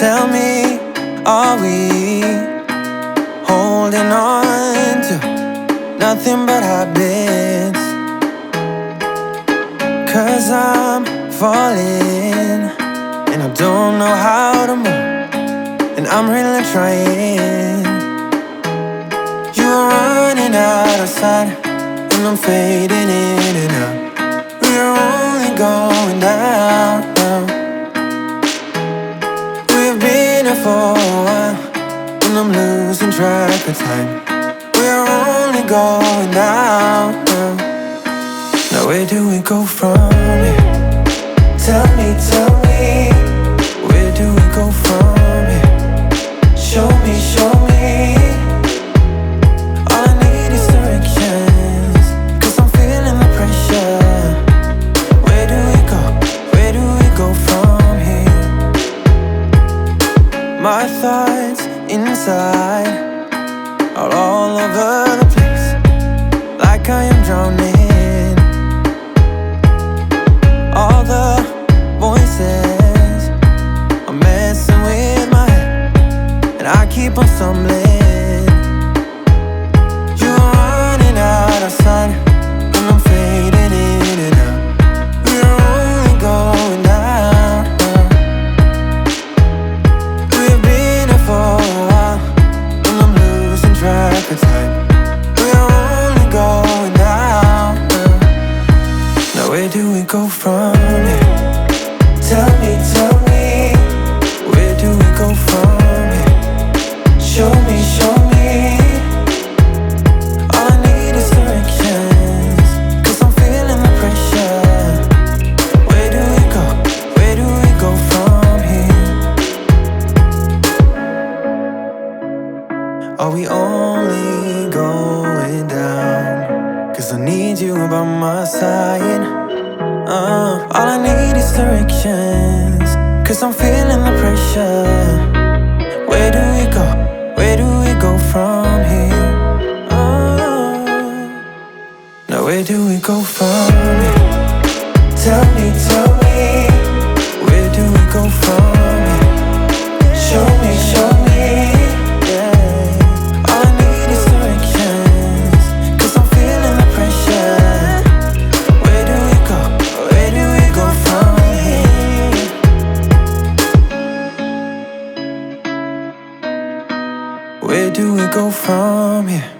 Tell me, are we holding on to nothing but habits? 'Cause I'm falling and I don't know how to move, and I'm really trying. You're running out of sight and I'm fading in and out. We're only going down. We've been here for a while and I'm losing track of time. We're only going down. Now where do we go from here? Tell me, where do we go from here? Show me, all I need is directions, 'cause I'm feeling the pressure. Where do we go from here? My thoughts inside are all over the place, like I am drowning. All the voices are messing with my head, and I keep on stumbling. You're running out of sight and I'm fading in and out. We're only going down. We've been here for a while and I'm losing track of time. We're only going down. Now where do we go from here? Tell me, where do we go Are we only going down? 'Cause I need you by my side. All I need is directions, 'cause I'm feeling the pressure. Where do we go? Where do we go from here? Now where do we go from here? Tell me, where do we go from here? Show me, yeah. All I need is directions, 'cause I'm feeling the pressure. Where do we go? Where do we go from here? Where do we go from here?